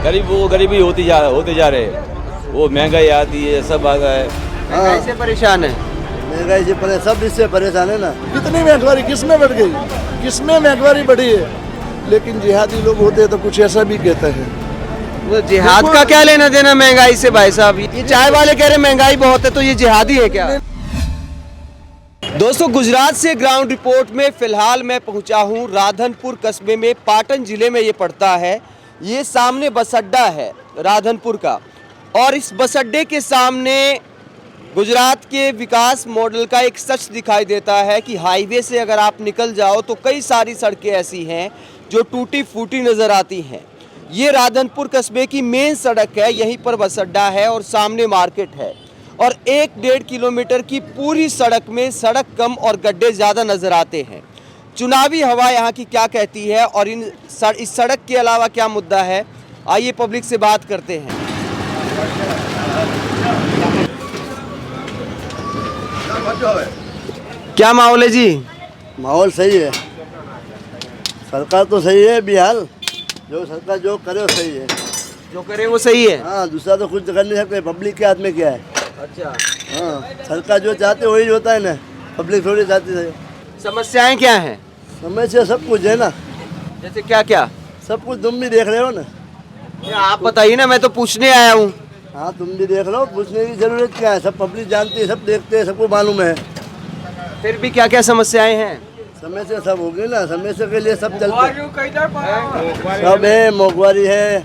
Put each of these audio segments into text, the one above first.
गरीबी होते जा रहे हैं। वो महंगाई आती है, सब आता है। महंगाई से परेशान है। महंगाई से परेशान, सब इससे परेशान है ना। कितनी महंगाई किसमें बढ़ गई, किसमें महंगाई बढ़ी है। लेकिन जिहादी लोग होते हैं तो कुछ ऐसा भी कहते हैं। वो जिहाद का क्या लेना देना महंगाई से भाई साहब? ये चाय वाले कह रहे महंगाई बहुत है, तो ये जिहादी है क्या? दोस्तों, गुजरात से ग्राउंड रिपोर्ट में फिलहाल मैं पहुंचा हूं राधनपुर कस्बे में। पाटन जिले में ये पड़ता है। ये सामने बस अड्डा है राधनपुर का, और इस बस अड्डे के सामने गुजरात के विकास मॉडल का एक सच दिखाई देता है कि हाईवे से अगर आप निकल जाओ तो कई सारी सड़कें ऐसी हैं जो टूटी फूटी नज़र आती हैं। ये राधनपुर कस्बे की मेन सड़क है, यहीं पर बस अड्डा है और सामने मार्केट है। और 1-1.5 किलोमीटर की पूरी सड़क में सड़क कम और गड्ढे ज़्यादा नज़र आते हैं। चुनावी हवा यहाँ की क्या कहती है और इस सड़क के अलावा क्या मुद्दा है, आइए पब्लिक से बात करते हैं। क्या माहौल है जी? माहौल सही है, सरकार तो सही है। बिहार जो सरकार जो करे वो सही है, जो करे वो सही है। हाँ, दूसरा तो कुछ कर नहीं सकते। पब्लिक के हाथ में क्या है? अच्छा, हाँ, सरकार जो चाहते वही होता है ना, पब्लिक थोड़ी चाहती है। समस्याएं क्या हैं? समस्या सब कुछ है ना, जैसे क्या क्या? सब कुछ तुम भी देख रहे हो ना। आप बताइए ना, मैं तो पूछने आया हूँ। हाँ, तुम भी देख लो, पूछने की जरूरत क्या है? सब पब्लिक जानती है, सब देखते हैं, सबको मालूम है। फिर भी क्या क्या समस्याएं हैं? समस्या सब होगी ना, समस्या के लिए सब चलते हैं। सब है, मोहवारी है,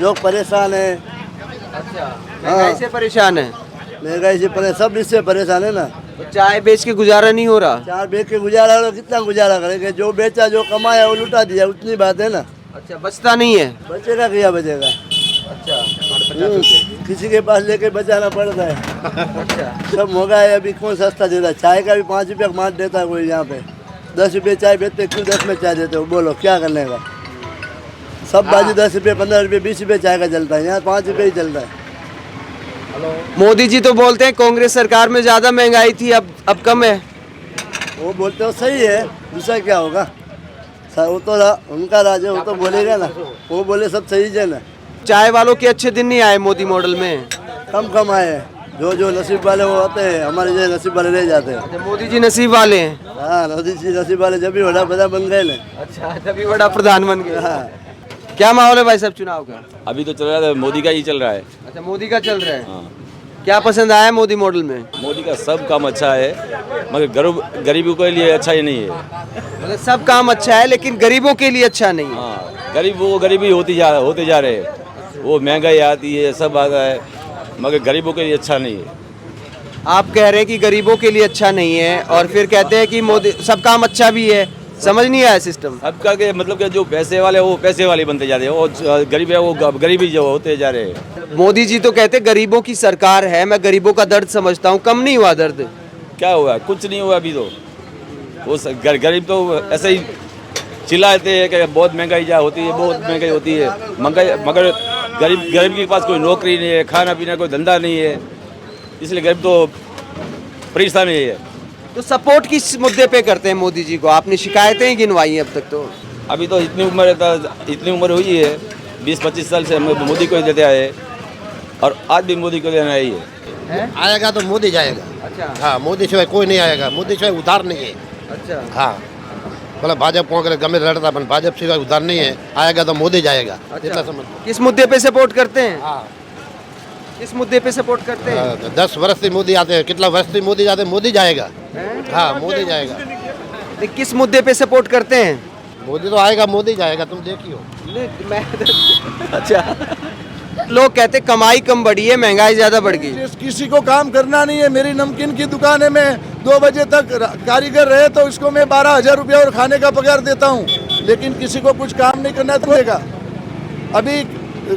लोग परेशान है। अच्छा, महंगाई से परेशान है। महंगाई से परेशान, सब इससे परेशान है ना। तो चाय बेच के गुजारा नहीं हो रहा। चार बेच के गुजारा करो, कितना गुजारा करेंगे? जो बेचा, जो कमाया वो लुटा दिया, उतनी बात है ना। अच्छा, बचता नहीं है। बचेगा क्या बचेगा? अच्छा, किसी के पास लेके बचाना पड़ता है। अच्छा, सब महंगा है। अभी कौन सस्ता देता है? चाय का भी 5 रुपये का मार देता है कोई। यहाँ पे 10 रुपये चाय बेचते, क्यों 10 में चाय देते हो? बोलो क्या करने का? सब बाजू 10 रुपये, 15 रुपये, 20 रुपये चाय का चलता है। यहाँ 5 रुपये ही चलता है। मोदी जी तो बोलते हैं कांग्रेस सरकार में ज्यादा महंगाई थी, अब कम है। वो बोलते हो सही है, दूसरा क्या होगा? वो तो उनका राज है, वो तो बोलेगा ना। वो बोले सब सही है ना। चाय वालों के अच्छे दिन नहीं आए मोदी मॉडल में। कम आए हैं। जो नसीब वाले वो होते हैं, हमारे जो नसीब वाले रह जाते हैं। अच्छा, मोदी जी नसीब वाले हैं। हाँ, मोदी जी नसीब वाले जब भी बड़ा बन गए ना। अच्छा, तभी बड़ा प्रधान बन गए। हाँ। क्या माहौल है भाई साहब चुनाव का? अभी तो चल रहा है, मोदी का ही चल रहा है। अच्छा, मोदी का चल रहा है। हाँ। क्या पसंद आया मोदी मॉडल में? मोदी का सब काम अच्छा है, मगर गरीबों के लिए अच्छा ही नहीं है। मतलब सब काम अच्छा है लेकिन गरीबों के लिए अच्छा नहीं है। हाँ, गरीबी होते जा रहे हैं। वो महंगाई आती है, सब आता है, मगर गरीबों के लिए अच्छा नहीं है। आप कह रहे हैं कि गरीबों के लिए अच्छा नहीं है और फिर कहते हैं कि मोदी सब काम अच्छा भी है। समझ नहीं आया सिस्टम। अब का के मतलब कि जो पैसे वाले वो पैसे वाले बनते जा रहे हैं, और गरीब है वो गरीबी जो होते जा रहे हैं। मोदी जी तो कहते गरीबों की सरकार है, मैं गरीबों का दर्द समझता हूँ। कम नहीं हुआ दर्द? क्या हुआ? कुछ नहीं हुआ अभी तो। वो गरीब तो ऐसे ही चिल्लाते हैं कि बहुत महंगाई होती है, बहुत महंगाई होती है। मगर गरीब के पास कोई नौकरी नहीं है, खाना पीना कोई धंधा नहीं है, इसलिए गरीब तो परेशान ही है। तो सपोर्ट किस मुद्दे पे करते हैं मोदी जी को? आपने शिकायतें ही गिनवाई हैं अब तक तो। अभी तो इतनी उम्र हुई है, 20-25 साल से हम मोदी को ही देते आए, और आज भी मोदी को देना ही है। आएगा तो मोदी जाएगा। अच्छा। हाँ, मोदी सिवाय कोई नहीं आएगा। मोदी सिवाय उधार नहीं है। अच्छा। हाँ, मतलब भाजपा कांग्रेस गमे लड़ता, अपन भाजपा सिवाय उधार नहीं है। आएगा तो मोदी जाएगा। इतना समझ। किस मुद्दे पे सपोर्ट करते हैं? हाँ, किस मुद्दे पे सपोर्ट करते हैं? 10 वर्ष से मोदी आते हैं, कितना वर्ष से मोदी जाते हैं, मोदी जाएगा। हाँ, मोदी जाएगा। नहीं, किस मुद्दे पे सपोर्ट करते हैं? मोदी तो आएगा, मोदी जाएगा, तुम देखियो। अच्छा, लोग कहते कमाई कम बढ़ी है, महंगाई ज्यादा बढ़ गई। किसी को काम करना नहीं है। मेरी नमकीन की दुकान है, मैं 2 बजे तक कारीगर रहे तो इसको मैं 12,000 रुपया और खाने का पगार देता हूँ। लेकिन किसी को कुछ काम नहीं करना देगा। अभी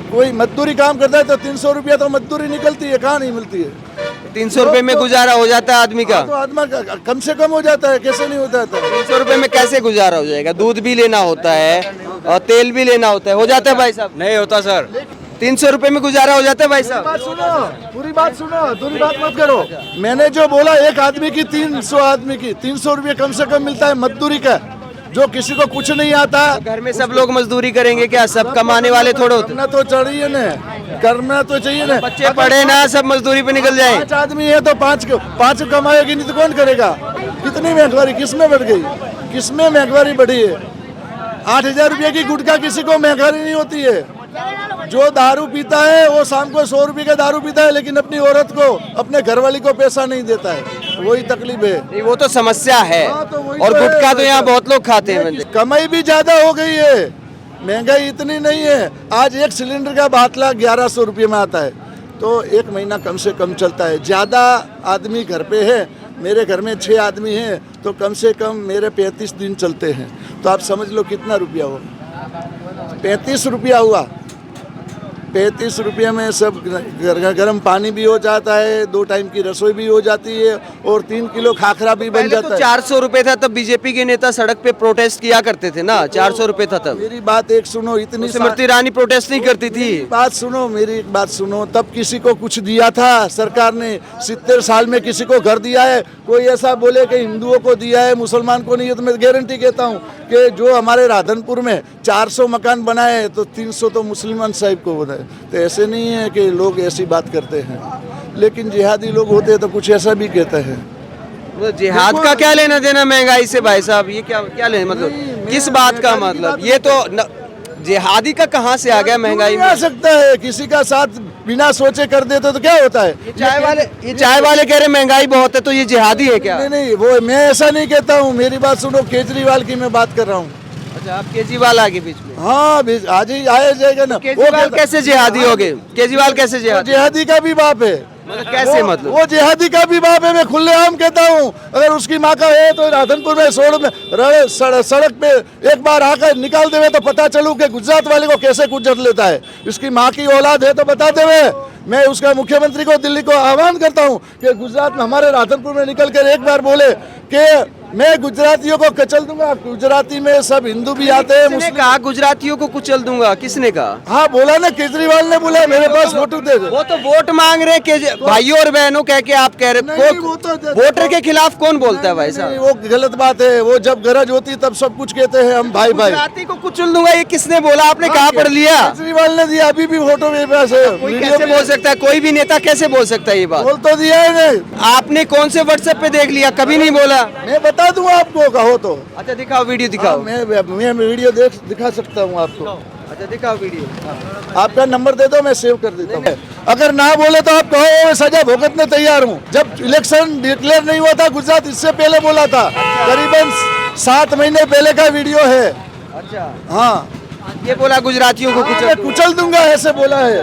कोई मजदूरी काम करता है तो 300 रुपया तो मजदूरी निकलती है, कहाँ नहीं मिलती है। 300 रुपए में गुजारा हो जाता है आदमी का? तो आदमी का कम से कम हो जाता है, कैसे नहीं होता है? 300 रुपए में कैसे गुजारा हो जाएगा? दूध भी लेना होता है और तेल भी लेना होता है। हो जाता है भाई साहब? नहीं होता सर। 300 रुपए में गुजारा हो जाता है भाई साहब? पूरी बात सुनो, दूरी बात मत करो। मैंने जो बोला, एक आदमी की 300 आदमी की 300 रुपये कम से कम मिलता है मजदूरी का। जो किसी को कुछ नहीं आता घर में सब लोग मजदूरी करेंगे क्या? सब कमाने वाले थोड़े होते? करना तो चाहिए ना, करना तो चाहिए ना। बच्चे पढ़े ना, सब मजदूरी पे निकल जाए। 5 आदमी है तो पांच कमाएगी नहीं तो कौन करेगा? कितनी महंगाई किसमें बढ़ गई? किसमें महंगाई बढ़ी है? 8,000 रुपये की गुटखा किसी को महंगाई नहीं होती है। जो दारू पीता है वो शाम को 100 रुपये का दारू पीता है, लेकिन अपनी औरत को, अपने घरवाली को पैसा नहीं देता है। वही तकलीफ है। नहीं, वो तो समस्या है। हाँ, तो वही और तो है। गुटखा तो यहाँ बहुत लोग खाते हैं। कमाई भी ज्यादा हो गई है, महंगाई इतनी नहीं है। आज एक सिलेंडर का 7,11,000 रुपये में आता है, तो एक महीना कम से कम चलता है। ज़्यादा आदमी घर पे है, मेरे घर में 6 आदमी हैं, तो कम से कम मेरे 35 दिन चलते हैं। तो आप समझ लो कितना रुपया हुआ? 35 रुपया हुआ। 35 रुपये में सब गर्म पानी भी हो जाता है, 2 टाइम की रसोई भी हो जाती है, और 3 किलो खाखरा भी बन पहले जाता तो है। 400 रुपए था, तब बीजेपी के नेता सड़क पे प्रोटेस्ट किया करते थे ना। 400 रुपए था तब। मेरी बात एक सुनो, इतनी स्मृति ईरानी प्रोटेस्ट नहीं करती थी। बात सुनो, मेरी एक बात सुनो। तब किसी को कुछ दिया था सरकार ने? 70 साल में किसी को घर दिया है? कोई ऐसा बोले कि हिंदुओं को दिया है, मुसलमान को नहीं है? तो मैं गारंटी कहता हूँ कि जो हमारे राधनपुर में 400 मकान बनाए तो 300 तो मुसलमान साहिब को बनाए। तो ऐसे नहीं है कि लोग ऐसी बात करते हैं, लेकिन जिहादी लोग होते हैं तो कुछ ऐसा भी कहते हैं। तो जिहाद का क्या लेना देना महंगाई से भाई साहब? ये क्या लेना, मतलब किस बात का मतलब? ये तो जिहादी का कहाँ से आ गया महंगाई में? आ सकता है, किसी का साथ बिना सोचे कर देते तो क्या होता है? ये चाय वाले कह रहे महंगाई बहुत है, तो ये जिहादी है क्या? नहीं नहीं, वो मैं ऐसा नहीं कहता हूँ। मेरी बात सुनो, केजरीवाल की मैं बात कर रहा हूँ। अच्छा, आप केजरीवाल आगे बीच में? हाँ, आज ही आया जाएगा ना। केजरीवाल कैसे जिहादी हो गए? केजरीवाल कैसे जिहादी? जिहादी का भी बाप है। मतलब कैसे? मतलब वो जिहादी का भी बाप है। मैं खुलेआम कहता हूँ, अगर उसकी माँ का है तो राधनपुर में सड़क पे एक बार आकर निकाल देवे तो पता चलू कि गुजरात वाले को कैसे गुजर लेता है। इसकी माँ की औलाद है तो बता देवे। मैं उसका मुख्यमंत्री को, दिल्ली को आह्वान करता हूँ कि गुजरात में, हमारे राधनपुर में निकल कर एक बार बोले कि मैं गुजरातियों को कचल दूंगा। गुजराती में सब हिंदू भी आते हैं। किसने कहा गुजरातियों को कुचल दूंगा? किसने कहा? हाँ, बोला ना, केजरीवाल ने बोला। मेरे पास फोटो दे दो। वो तो वोट मांग रहे भाइयों और बहनों कह के आप कह रहे। नहीं, वो तो वोटर के खिलाफ कौन बोलता है भाई साहब? नहीं, वो गलत बात है। वो जब गरज होती तब सब कुछ कहते हैं हम भाई भाई। गुजराती को कुचल दूंगा, ये किसने बोला? आपने कहाँ पढ़ लिया? केजरीवाल ने दिया, अभी भी फोटो मेरे पास है। कोई कैसे बोल सकता है? कोई भी नेता कैसे बोल सकता है ये बात? बोल तो दिया है नहीं। आपने कौन से व्हाट्सएप पे देख लिया? कभी नहीं बोला। मैं बता दूं आपको, कहो तो। अच्छा दिखाओ, वीडियो दिखाओ। मैं वीडियो दिखा सकता हूँ आपको। अच्छा दिखाओ वीडियो। आपका नंबर दे दो, मैं सेव कर देता हूँ। अगर ना बोले तो आप कहो, मैं सजा भुगतने तैयार हूँ। जब इलेक्शन डिक्लेयर नहीं हुआ था गुजरात, इससे पहले बोला था। करीबन 7 महीने पहले का वीडियो है। अच्छा, हाँ, ये बोला गुजरातियों को कुचल दूंगा, ऐसे बोला है।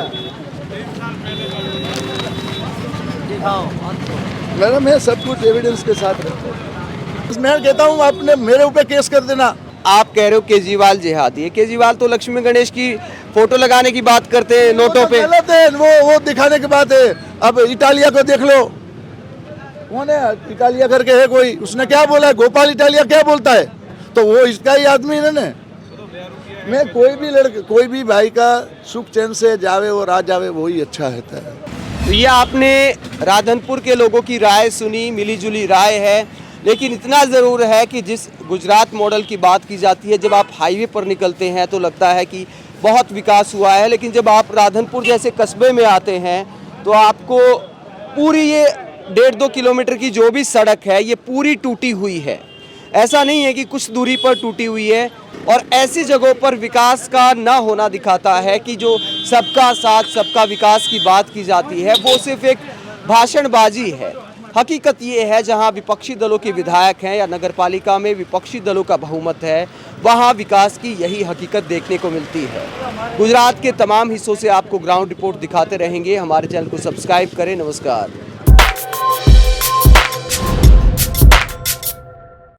मैं सब कुछ एविडेंस के साथ रखता हूँ। मैं कहता हूँ आपने मेरे ऊपर केस कर देना। आप कह रहे हो केजरीवाल जिहादी है। केजरीवाल तो लक्ष्मी गणेश की फोटो लगाने की बात करते हैं नोटों पे। गलत है, वो दिखाने की बात है। अब इटालिया को देख लो, कौन है इटालिया करके है कोई, उसने क्या बोला है? गोपाल इटालिया क्या बोलता है? तो वो इसका ही आदमी है ना। मैं कोई भी भाई का सुख चैन से जावे और आ जावे, वही अच्छा रहता है। तो ये आपने राधनपुर के लोगों की राय सुनी, मिली जुली राय है। लेकिन इतना ज़रूर है कि जिस गुजरात मॉडल की बात की जाती है, जब आप हाईवे पर निकलते हैं तो लगता है कि बहुत विकास हुआ है, लेकिन जब आप राधनपुर जैसे कस्बे में आते हैं तो आपको पूरी ये 1.5-2 किलोमीटर की जो भी सड़क है, ये पूरी टूटी हुई है। ऐसा नहीं है कि कुछ दूरी पर टूटी हुई है। और ऐसी जगहों पर विकास का ना होना दिखाता है कि जो सबका साथ सबका विकास की बात की जाती है, वो सिर्फ एक भाषणबाजी है। हकीकत ये है, जहां विपक्षी दलों के विधायक हैं या नगरपालिका में विपक्षी दलों का बहुमत है, वहां विकास की यही हकीकत देखने को मिलती है। गुजरात के तमाम हिस्सों से आपको ग्राउंड रिपोर्ट दिखाते रहेंगे। हमारे चैनल को सब्सक्राइब करें। नमस्कार।